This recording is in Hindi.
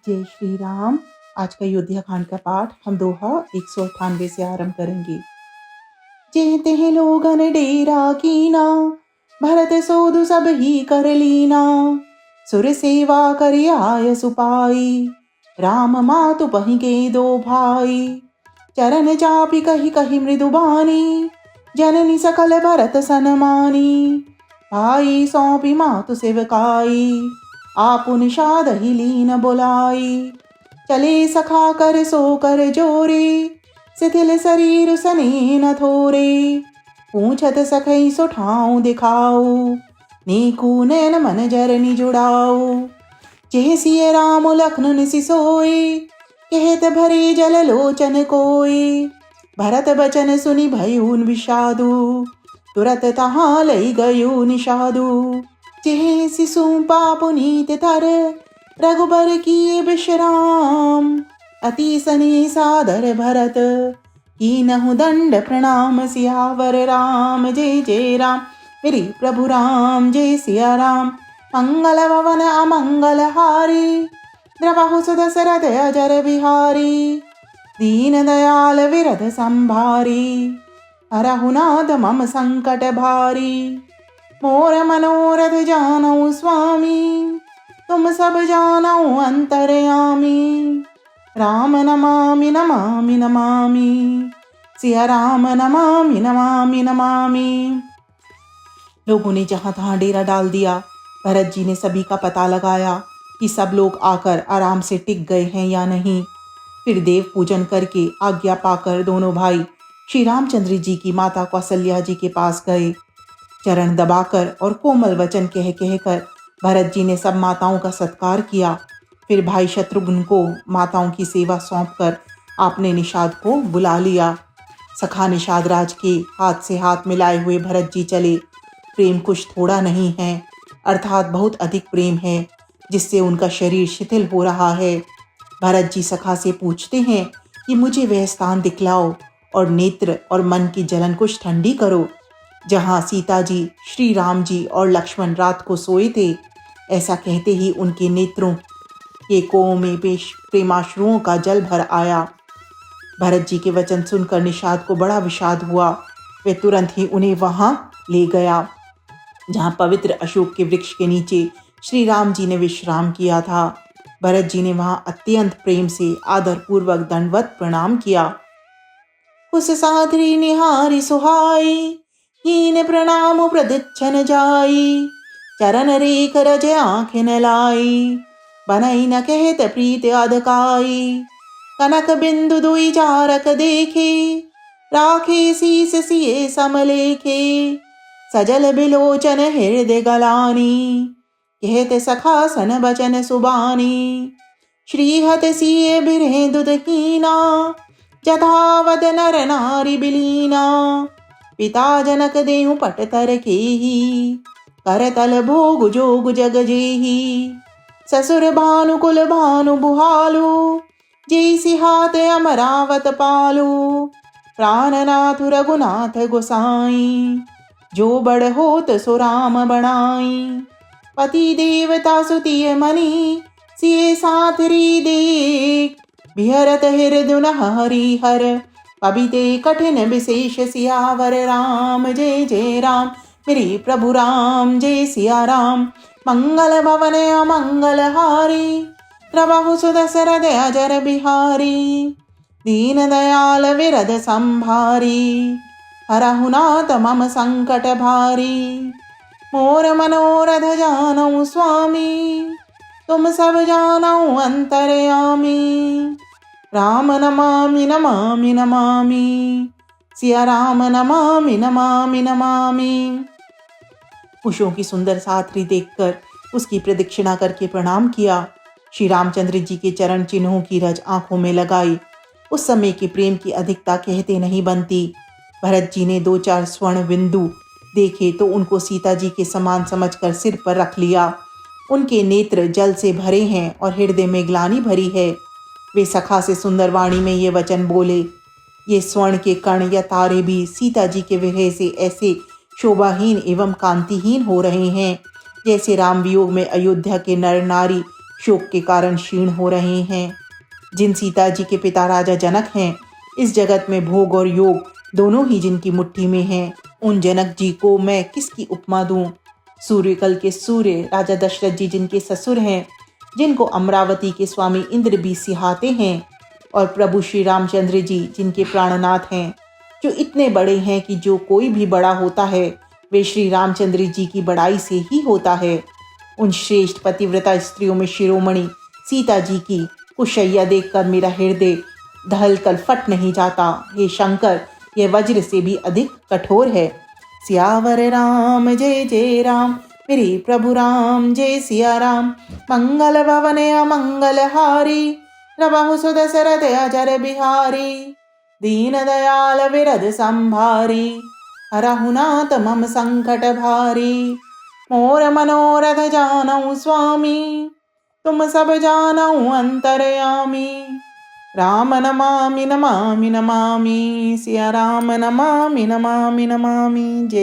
जय श्री राम। आज का अयोध्या कांड का पाठ हम दोहा 198 से आरंभ करेंगे। जेह तेह लोगन डेरा कीना, भरत सोधु सब ही कर लीना। सुर सेवा कर आय सुपाई, राम मातु पहि के दो भाई। चरण चापि कहि कहि मृदुबानी, जननी सकल भरत सनमानी। भाई सौंपी मातु सेवकाई, आपु निषाद ही लीन बुलाई। चले सखा कर सो कर जोरे, शिथिल शरीर सने न थोरे। पूछत सखई सो ठाऊं दिखाओ, नीकू नैन मन जरनी जुड़ाओ। जेह सिय राम लखन निसि सोए, कहत भरे जल लोचन कोए। भरत बचन सुनि भयून विषादु, तुरत तहाँ लई गयो निषादु। जेह शिशु पापुनीत तर, रघुबर किए विश्राम। अति सने सादर भरत, कीनहु दंड प्रणाम। सियावर राम जय जय राम, मेरे प्रभु राम जय सिया राम। मंगल भवन अमंगल हारी, द्रवहु सुदशरथ अजर बिहारी। दीन दयाल विरध संभारी, हरहु नाथ मम संकट भारी। मोर मनोरथ जानऊ स्वामी, तुम सब जानऊ अंतर्यामी। राम नमामि नमामि नमामि, सिया राम नमामि नमामि नमामि। लोगों ने जहां तहां डेरा डाल दिया। भरत जी ने सभी का पता लगाया कि सब लोग आकर आराम से टिक गए हैं या नहीं। फिर देव पूजन करके आज्ञा पाकर दोनों भाई श्री रामचंद्र जी की माता कौशल्या जी के पास गए। चरण दबाकर और कोमल वचन कह कहकर भरत जी ने सब माताओं का सत्कार किया। फिर भाई शत्रुघ्न को माताओं की सेवा सौंपकर आपने निषाद को बुला लिया। सखा निषाद राज के हाथ से हाथ मिलाए हुए भरत जी चले। प्रेम कुछ थोड़ा नहीं है, अर्थात बहुत अधिक प्रेम है, जिससे उनका शरीर शिथिल हो रहा है। भरत जी सखा से पूछते हैं कि मुझे वह स्थान दिखलाओ और नेत्र और मन की जलन कुछ ठंडी करो, जहाँ सीता जी, श्री राम जी और लक्ष्मण रात को सोए थे। ऐसा कहते ही उनके नेत्रों के कों में प्रेमाश्रुओं का जल भर आया। भरत जी के वचन सुनकर निषाद को बड़ा विषाद हुआ। वे तुरंत ही उन्हें वहां ले गया जहां पवित्र अशोक के वृक्ष के नीचे श्री राम जी ने विश्राम किया था। भरत जी ने वहां अत्यंत प्रेम से आदर पूर्वक दंडवत प्रणाम किया। उस सादरी निहारी सुहाई, हीन प्रणाम प्रदक्षिण जाई। चरण रेख रज आँखिन लाई, बनई न कहत प्रीत अधकाई। कनक बिंदु दुई चारक देखे, राखे शीस सिए समलेखे। सजल बिलोचन हृदय गलानी, कहत सखा सन बचन सुबानी। श्रीहत सिए बिरह दुदहीना, जथावद नर नारी बिलीना। पिता जनक देहु पट तर केही, करतल भोग जोग जग जेही। ससुर भानुकुल भानु बुहालु, जैसी हाथ अमरावत पालू। प्राणनाथ रघुनाथ गोसाई, जो बड़ होत सो राम बनाई। पति देवता सुतिय मनी, सिए साथरी देख। बिहरत हृदय हरि हर, पबिते कठिन विशेष। सियावर राम जय जय राम, मेरे प्रभु राम जय सिया राम। मंगल भवन अमंगल हारी, प्रभु सुदशरथ अजर बिहारी। दीन दयाल विरध संभारी, हरहु नाथ मम संकट भारी। मोर मनोरथ जानऊ स्वामी, तुम सब जानऊ अंतर्यामी। राम नमामि नमामि नमामि, सिया राम नमामि नमामि नमामि। कुशों की सुंदर साथरी देखकर उसकी प्रदक्षिणा करके प्रणाम किया। श्री रामचंद्र जी के चरण चिन्हों की रज आंखों में लगाई। उस समय के प्रेम की अधिकता कहते नहीं बनती। भरत जी ने 2-4 स्वर्ण बिंदु देखे तो उनको सीता जी के समान समझकर सिर पर रख लिया। उनके नेत्र जल से भरे हैं और हृदय में ग्लानि भरी है। वे सखा से सुंदर वाणी में ये वचन बोले, ये स्वर्ण के कण या तारे भी सीता जी के विरह से ऐसे शोभाहीन एवं कांतिहीन हो रहे हैं, जैसे राम वियोग में अयोध्या के नर नारी शोक के कारण क्षीण हो रहे हैं। जिन सीता जी के पिता राजा जनक हैं, इस जगत में भोग और योग दोनों ही जिनकी मुट्ठी में हैं, उन जनक जी को मैं किसकी उपमा दूं। सूर्यकल के सूर्य राजा दशरथ जी जिनके ससुर हैं, जिनको अमरावती के स्वामी इंद्र भी सिहाते हैं, और प्रभु श्री रामचंद्र जी जिनके प्राणनाथ हैं, जो इतने बड़े हैं कि जो कोई भी बड़ा होता है वे श्री रामचंद्र जी की बड़ाई से ही होता है। उन श्रेष्ठ पतिव्रता स्त्रियों में शिरोमणि सीता जी की कुशैया देखकर मेरा हृदय दहल कर फट नहीं जाता। हे शंकर, यह वज्र से भी अधिक कठोर है। सियावर राम जय जय राम, मेरे प्रभु राम जय सिया राम। मंगल भवन अमंगल हारी, प्रभु सुत सरद अजर बिहारी। दीन दयाल विरद संभारी, हरहु नाथ मम संकट भारी। मोर मनोरथ जानऊ स्वामी, तुम सब जानऊ अंतरयामी। राम नमामि नमामि नमामि, सिया राम नमामि नमामि नमामि। जय